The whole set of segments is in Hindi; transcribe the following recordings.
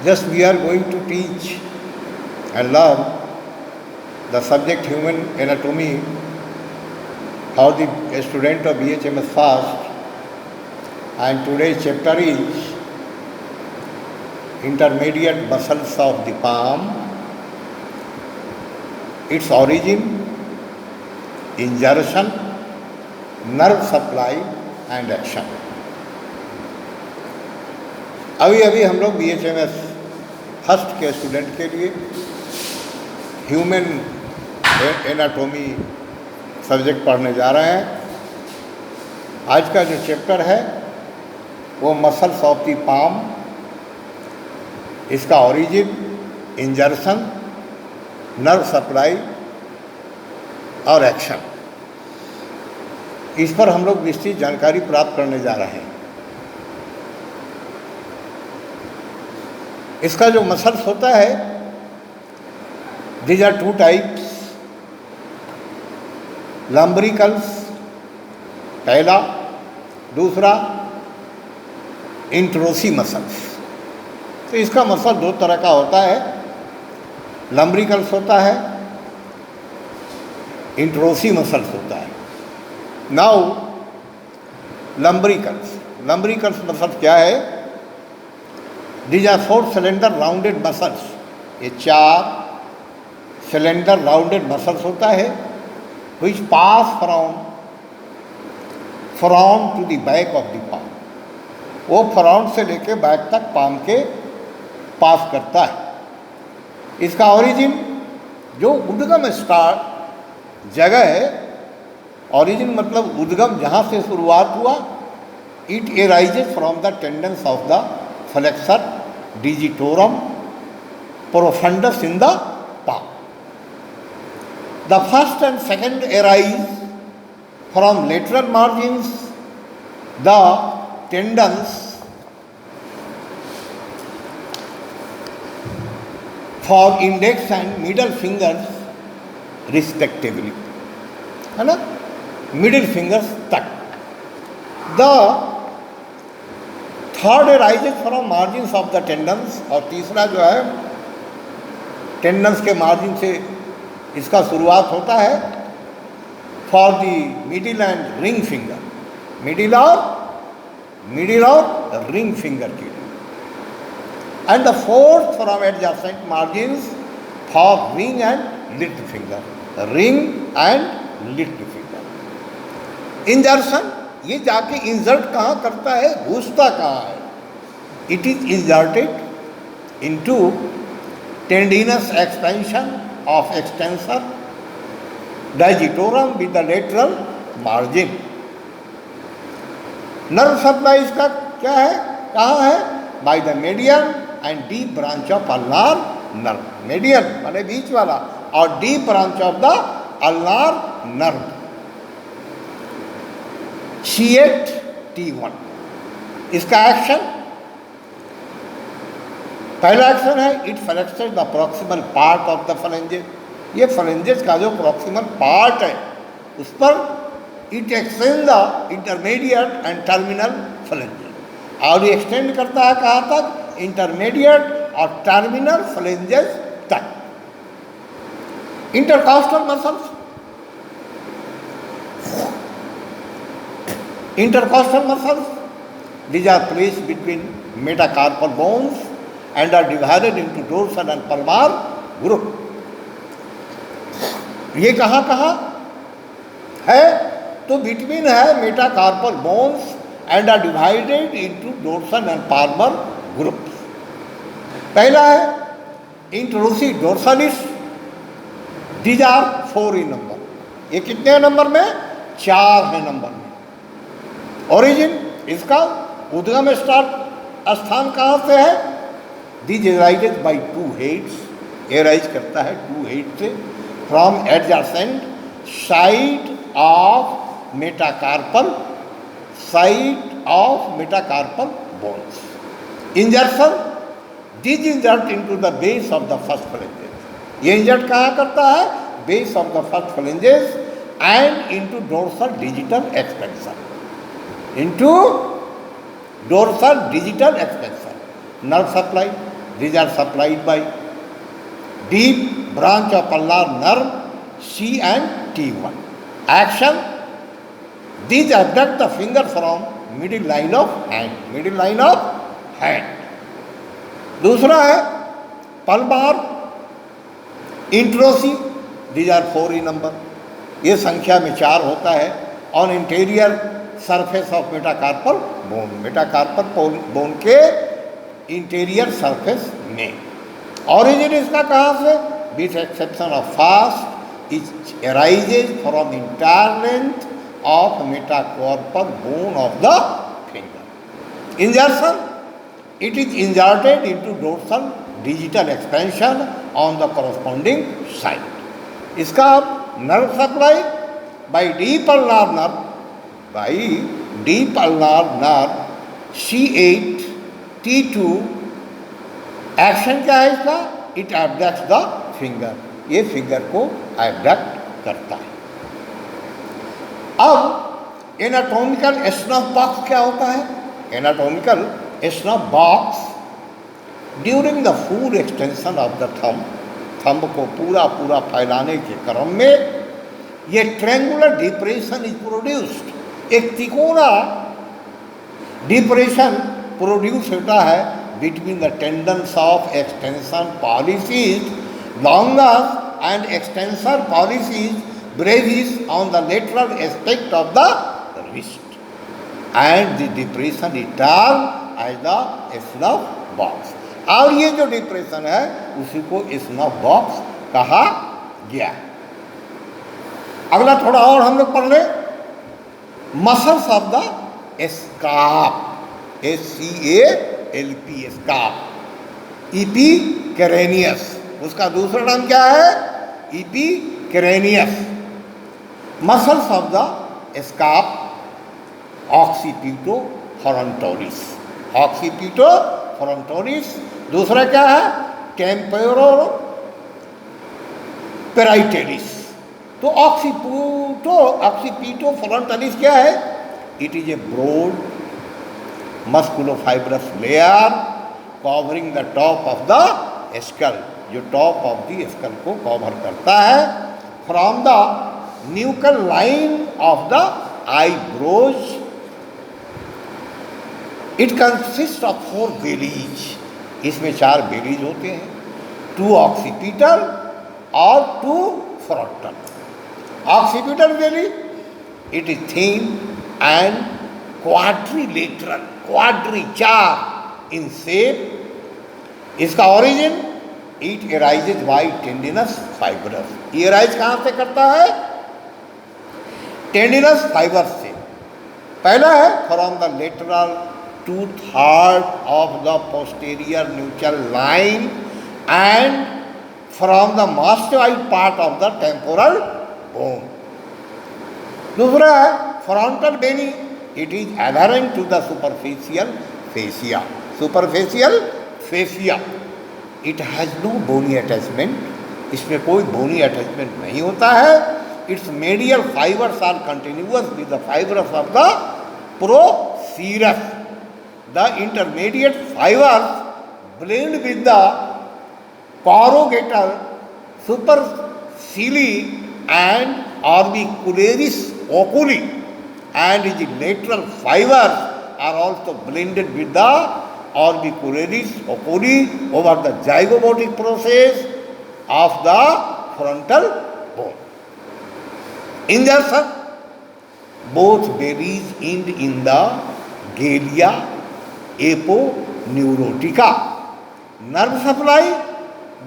Just we are going to teach and learn the subject human anatomy, how the a student of BHMS first, and today's chapter is intermediate muscles of the palm, its origin, insertion, nerve supply and action. अभी अभी हम लोग BHMS फर्स्ट के स्टूडेंट के लिए ह्यूमन एनाटॉमी सब्जेक्ट पढ़ने जा रहे हैं। आज का जो चैप्टर है वो मसल्स ऑफ द पाम, इसका ओरिजिन, इंजर्शन, नर्व सप्लाई और एक्शन, इस पर हम लोग विस्तृत जानकारी प्राप्त करने जा रहे हैं। इसका जो मसल्स होता है, दीज आर टू टाइप्स, लम्ब्रिकल्स पहला, दूसरा इंट्रोसी मसल्स। तो इसका मसल दो तरह का होता है, लम्ब्रिकल्स होता है, इंट्रोसी मसल्स होता है। नाउ लम्ब्रिकल्स मसल्स क्या है? These are four cylinder rounded muscles. ये चार cylinder rounded muscles होता है, which pass from front to the back of the palm. वो फ्रंट से लेके बैक तक पाम के पास करता है। इसका ओरिजिन, जो उद्गम स्टार्ट जगह है, ओरिजिन मतलब उद्गम जहाँ से शुरुआत हुआ, it arises from the tendons of the flexor digitorum profundus in the palm. The first and second arise from lateral margins, the tendons for index and middle fingers respectively, है ना, मिडिल फिंगर्स तक। The third rises from margins of the tendons, और तीसरा जो है टेंडन्स के मार्जिन से इसका शुरुआत होता है, for the middle and ring finger, middle और रिंग फिंगर के लिए, and the fourth from adjacent margins for ring and little finger, ring and little finger. Insertion, ये जाके इंसर्ट कहाँ करता है, घुसता कहाँ है? It is inserted into tendinous expansion of extensor digitorum with the lateral margin. Nerve supply इसका क्या है, कहाँ है? By the median and deep branch of ulnar nerve. Median माने बीच वाला, और deep branch of the ulnar nerve. C8T1, इसका एक्शन, पहला एक्शन है, it flexes the proximal part of the flanges. ये फ्लेंजेस का जो प्रॉक्सिमल पार्ट है उस पर it extend the intermediate and terminal flanges, और ये एक्सटेंड करता है कहाँ तक? इंटरमीडिएट और टर्मिनल फ्लेंजेस तक। Intercostal muscles, intercostal muscles, these are placed between metacarpal bones and are divided into dorsal and palmar group. ये कहाँ कहाँ है? तो बिटवीन है metacarpal bones and are divided into dorsal and palmar groups. पहला है interossei dorsalis, these are 4 in number. ये कितने नंबर में? 4 है नंबर में। ओरिजिन, इसका उद्गम स्टार्ट स्थान कहाँ से है? This arises by 2 heads, arise करता है 2 हेड से, from adjacent side of metacarpal bones. Insertion, this insert into the base of the first phalanges. ये इंजर्ट कहाँ करता है? Base of the first phalanges and into dorsal digital expansion, into dorsal digital expansion. Nerve supply, these are supplied by deep branch of ulnar nerve C and T1. Action, these abduct the finger from middle line of hand. दूसरा है पल्बार इंट्रोसी, these are 4 in number, ये संख्या में 4 होता है, on interior surface of metacarpal bone के इंटीरियर सरफेस में। ऑरिजिन इसका कहाँ से? With exception of fast it arises from entire length of metacarpal bone of the finger. इंजर्शन, it is inserted into dorsal digital expansion on the corresponding side. इसका nerve supply by deep ulnar nerve C8 T2, action क्या है इसका? इट एब्डक्ट्स द फिंगर, ये फिंगर को एब्डक्ट करता है। अब एनाटॉमिकल स्नफ बॉक्स क्या होता है? Anatomical snuff box during the full extension of the thumb को पूरा फैलाने के क्रम में ये ट्रेंगुलर डिप्रेशन इज प्रोड्यूस्ड, एक तिकोना डिप्रेशन प्रोड्यूस होता है between the tendons of extensor pollicis longus and extensor pollicis brevis on the lateral aspect of the wrist and the depression is termed as the snuff box. और ये जो डिप्रेशन है उसी को स्नफ बॉक्स कहा गया। अगला थोड़ा और हम लोग पढ़ ले, muscles of the scalp, SCALP scalp, epicranius, उसका दूसरा नाम क्या है? Epicranius. Muscles of the scalp occipitofrontalis, दूसरा क्या है? Temporoparietalis. तो ऑक्सीपिटो फ्रंटलिस क्या है? It is a broad musculofibrous layer covering the top of the skull, जो टॉप ऑफ द स्कल को कवर करता है, from the nuchal line of the eyebrows. It consist of 4 bellies, इसमें 4 बेलीज होते हैं, 2 ऑक्सीपिटल और 2 frontal. Occipital belly, it is thin and quadrilateral, quadri 4 in shape. इसका origin, it arises by tendinous fibres. ये अराइज कहाँ से करता है? टेंडिनस फाइबर से। पहला है from the lateral 2/3 of the posterior nuchal line and from the mastoid part of the temporal bone. दूसरा है frontal belly, it is adherent to the superficial fascia. Superficial fascia, it has no bony attachment, इसमें कोई bony attachment नहीं होता है। Its medial fibers are continuous with the fibers of the procerus. The intermediate fibers blend with the corrugator supercilii and orbicularis oculi, and the lateral fibers are also blended with the orbicularis oculi over the zygomatic process of the frontal bone. Insertion, both bellies end in the galea aponeurotica. Nerve supply,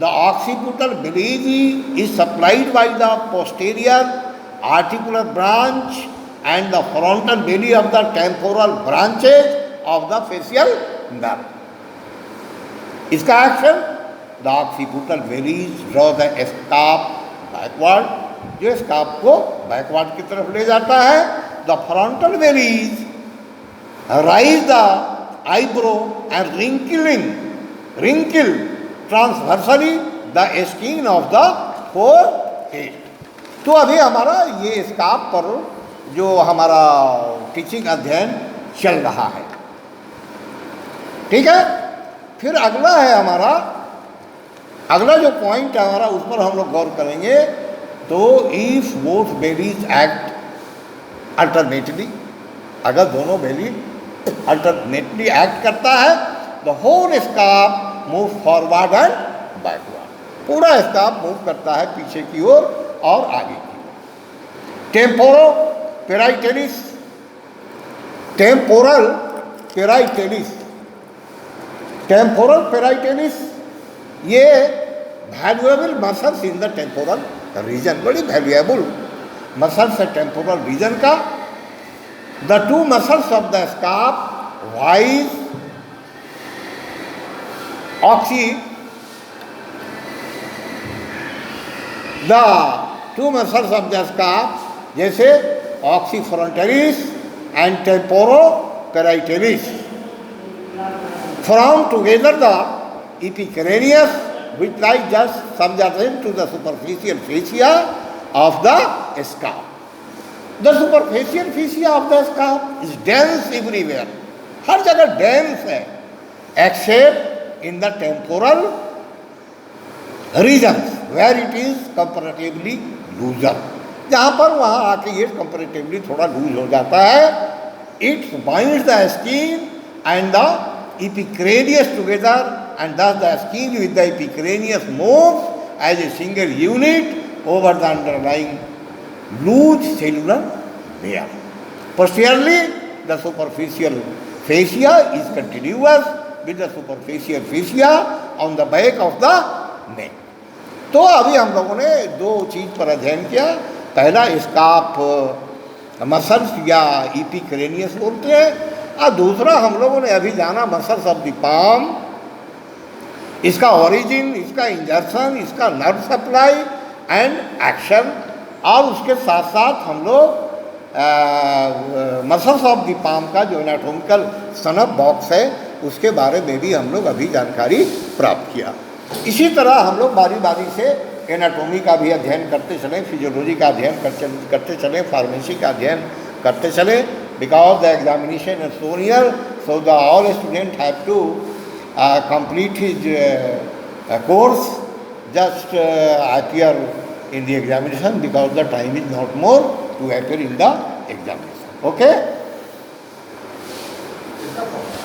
the occipital belly is supplied by the posterior articular branch and the frontal belly of the temporal branches of the facial nerve. इसका action, the occipital belly draw the scalp backward, जो स्काप को बैकवर्ड की तरफ ले जाता है। the frontal belly raise the eyebrow and wrinkle transversally the skin of the forehead. तो अभी हमारा ये स्काप पर जो हमारा टीचिंग अध्ययन चल रहा है, ठीक है। फिर अगला है हमारा, अगला जो पॉइंट है हमारा, उस पर हम लोग गौर करेंगे। तो if both bellies act alternately, अगर दोनों बेली अल्टरनेटली एक्ट करता है, the whole scalp move forward and backward, पूरा स्कार्फ मूव करता है पीछे की ओर और आगे की ओर। Temporo parietalis, temporal parietalis, temporal parietalis ये valuable muscles in the temporal region, बड़ी वैल्यूएबल मसल्स है टेम्पोरल रीजन का। The two muscles of the scalp wise oxy, the two muscles of the scalp जैसे ऑक्सीफ्रंटलिस and temporoparietalis form together the epicranius, which lies just subjacent to the superficial fascia of the scalp. The superficial fascia of the scalp is dense everywhere, हर जगह dense है, except in the temporal regions where it is comparatively looser, जहाँ पर वहाँ आके ये comparatively थोड़ा लूज हो जाता है। It binds the skin and the epicranius together, and thus the skin with the epicranius moves as a single unit over the underlying loose cellular layer. Posteriorly, the superficial fascia is continuous with the superficial fascia on the back of the neck. तो अभी हम लोगों ने दो चीज़ पर अध्ययन किया। पहला स्कार्फ मसल्स या epicranius बोलते हैं, और दूसरा हम लोगों ने अभी जाना मसल्स ऑफ द पाम, इसका ओरिजिन, इसका इंजर्शन, इसका नर्व सप्लाई एंड एक्शन। और उसके साथ साथ हम लोग मसल्स ऑफ द पाम का जो एनाटॉमिकल सनअप बॉक्स है उसके बारे में भी हम लोग अभी जानकारी प्राप्त किया। इसी तरह हम लोग बारी बारी से एनाटॉमी का भी अध्ययन करते चले, फिजियोलॉजी का अध्ययन करते चले, फार्मेसी का अध्ययन करते चले। Because the examination is so near, so the all student have to complete his course, just appear in the examination, because the time is not more to appear in the examination. Okay?